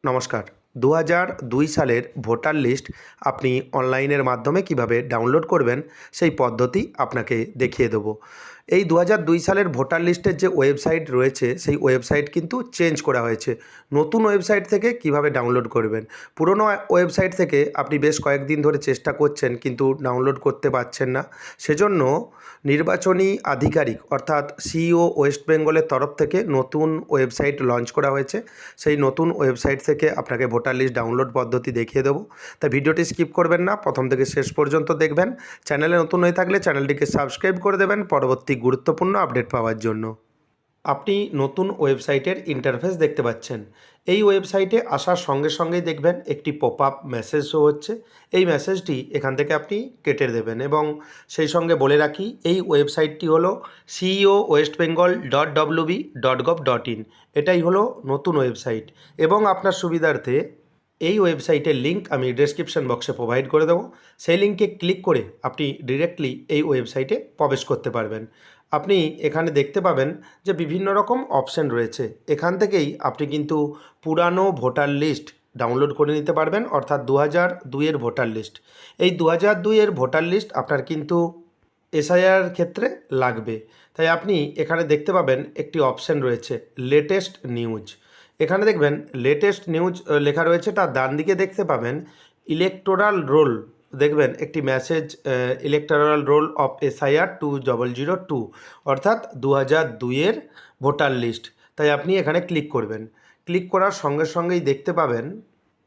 নমস্কার। ২০০২ সালের voter list আপনি অনলাইনের মাধ্যমে কিভাবে ডাউনলোড করবেন সেই পদ্ধতি আপনাকে দেখিয়ে দেবো। এই ২০০২ সালের ভোটার লিস্টের যে ওয়েবসাইট রয়েছে সেই ওয়েবসাইট কিন্তু চেঞ্জ করা হয়েছে। নতুন ওয়েবসাইট থেকে কিভাবে ডাউনলোড করবেন। পুরনো ওয়েবসাইট থেকে আপনি বেশ কয়েকদিন ধরে চেষ্টা করছেন কিন্তু ডাউনলোড করতে পারছেন না। সেজন্য নির্বাচনী আধিকারিক অর্থাৎ সিইও ওয়েস্ট বেঙ্গলের তরফ থেকে নতুন ওয়েবসাইট লঞ্চ করা হয়েছে। সেই নতুন ওয়েবসাইট থেকে আপনাকে ভোটার লিস্ট ডাউনলোড পদ্ধতি দেখিয়ে দেবো। তাই ভিডিওটি স্কিপ করবেন না, প্রথম থেকে শেষ পর্যন্ত দেখবেন। চ্যানেলে নতুন হয়ে থাকলে চ্যানেলটিকে সাবস্ক্রাইব করে দেবেন পরবর্তী গুরুত্বপূর্ণ আপডেট পাওয়ার জন্য। আপনি নতুন ওয়েবসাইটের ইন্টারফেস দেখতে পাচ্ছেন। এই ওয়েবসাইটে আসার সঙ্গে সঙ্গেই দেখবেন একটি পপ আপ মেসেজ শো হচ্ছে। এই মেসেজটি এখান থেকে আপনি কেটে দেবেন এবং সেই সঙ্গে বলে রাখি এই ওয়েবসাইটটি হলো ceo.westbengal.wb.gov.in। এটাই হলো নতুন ওয়েবসাইট এবং আপনার সুবিধার্থে এই ওয়েবসাইটের লিঙ্ক আমি ডেসক্রিপশন বক্সে প্রোভাইড করে দেবো। সেই লিঙ্কে ক্লিক করে আপনি ডিরেক্টলি এই ওয়েবসাইটে প্রবেশ করতে পারবেন। আপনি এখানে দেখতে পাবেন যে বিভিন্ন রকম অপশান রয়েছে। এখান থেকেই আপনি কিন্তু পুরানো ভোটার লিস্ট ডাউনলোড করে নিতে পারবেন, অর্থাৎ ২০০২-এর ভোটার লিস্ট। এই ২০০২-এর ভোটার লিস্ট আপনার কিন্তু এসআইআর ক্ষেত্রে লাগবে। তাই আপনি এখানে দেখতে পাবেন একটি অপশান রয়েছে লেটেস্ট নিউজ। এখানে দেখবেন লেটেস্ট নিউজ লেখা রয়েছে, তার ডান দিকে দেখতে পাবেন ইলেকটোরাল রোল। দেখবেন একটি message electoral role of SIR 2002, অর্থাৎ ২০০২-এর ভোটার লিস্ট। তাই আপনি এখানে ক্লিক করবেন। ক্লিক করার সঙ্গে সঙ্গেই দেখতে পাবেন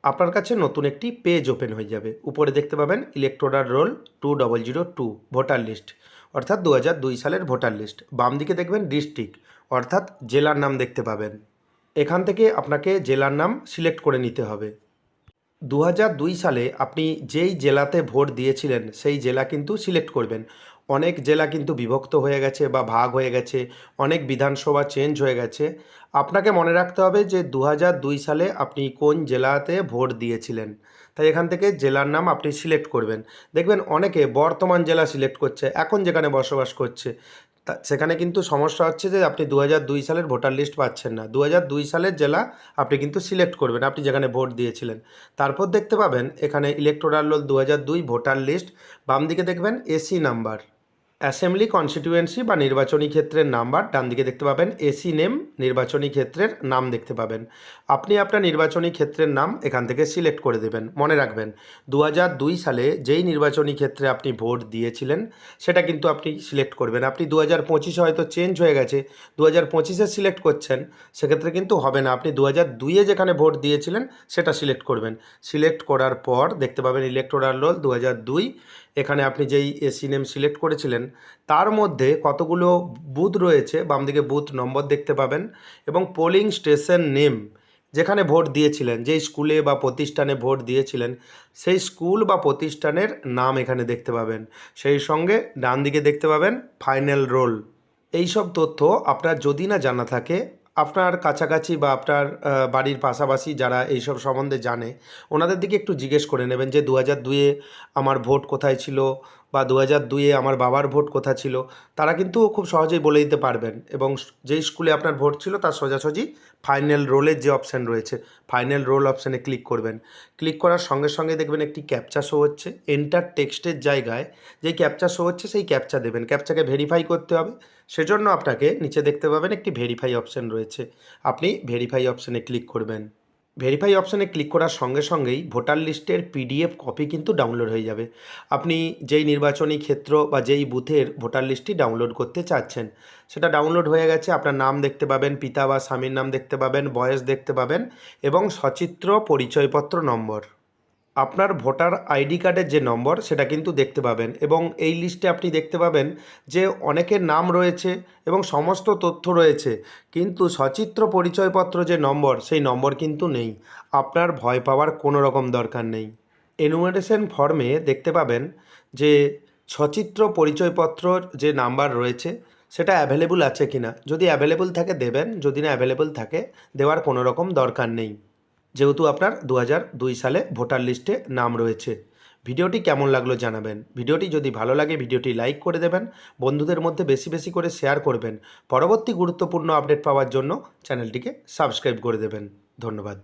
আপনার কাছে নতুন একটি পেজ ওপেন হয়ে যাবে। উপরে দেখতে পাবেন ইলেকটোরাল রোল 2002 ভোটার লিস্ট, অর্থাৎ ২০০২ সালের ভোটার লিস্ট। বাম দিকে দেখবেন ডিস্ট্রিক্ট, অর্থাৎ জেলার নাম দেখতে পাবেন। এখান থেকে আপনাকে জেলার নাম সিলেক্ট করে নিতে হবে। ২০০২ সালে আপনি যেই জেলাতে ভোট দিয়েছিলেন সেই জেলা কিন্তু সিলেক্ট করবেন। অনেক জেলা কিন্তু বিভক্ত হয়ে গেছে বা ভাগ হয়ে গেছে, অনেক বিধানসভা চেঞ্জ হয়ে গেছে। আপনাকে মনে রাখতে হবে যে ২০০২ সালে আপনি কোন জেলাতে ভোট দিয়েছিলেন। তাই এখান থেকে জেলার নাম আপনি সিলেক্ট করবেন। দেখবেন অনেকে বর্তমান জেলা সিলেক্ট করছে, এখন যেখানে বসবাস করছে। সেখানে কিন্তু সমস্যা হচ্ছে যে আপনি ২০০২ সালের ভোটার লিস্ট পাচ্ছেন না। ২০০২ সালের জেলা আপনি কিন্তু সিলেক্ট করবেন, আপনি যেখানে ভোট দিয়েছিলেন। তারপর দেখতে পাবেন এখানে ইলেকটোরাল রোল ২০০২ ভোটার লিস্ট। বাম দিকে দেখবেন এসি নাম্বার, অ্যাসেম্বলি কনস্টিটিউয়েন্সি বা নির্বাচনী ক্ষেত্রের নাম্বার। ডান দিকে দেখতে পাবেন এসি নেম, নির্বাচনী ক্ষেত্রের নাম দেখতে পাবেন। আপনি আপনার নির্বাচনী ক্ষেত্রের নাম এখান থেকে সিলেক্ট করে দেবেন। মনে রাখবেন ২০০২ সালে যেই নির্বাচনী ক্ষেত্রে আপনি ভোট দিয়েছিলেন সেটা কিন্তু আপনি সিলেক্ট করবেন। আপনি ২০২৫-এ হয়তো চেঞ্জ হয়ে গেছে, ২০২৫-এ সিলেক্ট করছেন, সেক্ষেত্রে কিন্তু হবে না। আপনি ২০০২-এ যেখানে ভোট দিয়েছিলেন সেটা সিলেক্ট করবেন। সিলেক্ট করার পর দেখতে পাবেন ইলেকটোরাল রোল ২০০২। এখানে আপনি যেই এসি নেম সিলেক্ট করেছিলেন তার মধ্যে কতগুলো বুথ রয়েছে, বাম দিকে বুথ নম্বর দেখতে পাবেন এবং পোলিং স্টেশন নেম, যেখানে ভোট দিয়েছিলেন, যেই স্কুলে বা প্রতিষ্ঠানে ভোট দিয়েছিলেন সেই স্কুল বা প্রতিষ্ঠানের নাম এখানে দেখতে পাবেন। সেই সঙ্গে ডান দিকে দেখতে পাবেন ফাইনাল রোল। এই সব তথ্য আপনার যদি না জানা থাকে, আপনার কাছাকাছি বা আপনার বাড়ির পাশাপাশি যারা এইসব সম্বন্ধে জানে ওনাদের দিকে একটু জিজ্ঞেস করে নেবেন যে ২০০২-এ আমার ভোট কোথায় ছিল বা ২০০২-এ আমার বাবার ভোট কোথায় ছিল। তারা কিন্তু খুব সহজেই বলে দিতে পারবেন এবং যেই স্কুলে আপনার ভোট ছিল তার সোজাসুজি ফাইনাল রোলের যে অপশান রয়েছে ফাইনাল রোল অপশানে ক্লিক করবেন। ক্লিক করার সঙ্গে সঙ্গে দেখবেন একটি ক্যাপচা শো হচ্ছে। এন্টার টেক্সটের জায়গায় যেই ক্যাপচা শো হচ্ছে সেই ক্যাপচা দেবেন। ক্যাপচাকে ভেরিফাই করতে হবে, সেজন্য আপনাকে নিচে দেখতে পাবেন একটি ভেরিফাই অপশান রয়েছে। আপনি ভেরিফাই অপশানে ক্লিক করবেন। ভেরিফাই অপশানে ক্লিক করার সঙ্গে সঙ্গেই ভোটার লিস্টের পিডিএফ কপি কিন্তু ডাউনলোড হয়ে যাবে। আপনি যেই নির্বাচনী ক্ষেত্র বা যেই বুথের ভোটার লিস্টটি ডাউনলোড করতে চাচ্ছেন সেটা ডাউনলোড হয়ে গেছে। আপনার নাম দেখতে পাবেন, পিতা বা স্বামীর নাম দেখতে পাবেন, বয়স দেখতে পাবেন এবং সচিত্র পরিচয়পত্র নম্বর, আপনার ভোটার আইডি কার্ডের যে নম্বর সেটা কিন্তু দেখতে পাবেন। এবং এই লিস্টে আপনি দেখতে পাবেন যে অনেকের নাম রয়েছে এবং সমস্ত তথ্য রয়েছে, কিন্তু সচিত্র পরিচয়পত্র যে নম্বর সেই নম্বর কিন্তু নেই। আপনার ভয় পাওয়ার কোনো রকম দরকার নেই। এনুমারেশন ফর্মে দেখতে পাবেন যে সচিত্র পরিচয়পত্রর যে নাম্বার রয়েছে সেটা অ্যাভেলেবল আছে কিনা। যদি অ্যাভেলেবল থাকে দেবেন, যদি না অ্যাভেলেবল থাকে দেওয়ার কোনো রকম দরকার নেই, যেহেতু আপনার ২০০২ সালে ভোটার লিস্টে নাম রয়েছে। ভিডিওটি কেমন লাগলো জানাবেন। ভিডিওটি যদি ভালো লাগে ভিডিওটি লাইক করে দেবেন, বন্ধুদের মধ্যে বেশি বেশি করে শেয়ার করবেন। পরবর্তী গুরুত্বপূর্ণ আপডেট পাওয়ার জন্য চ্যানেলটিকে সাবস্ক্রাইব করে দেবেন। ধন্যবাদ।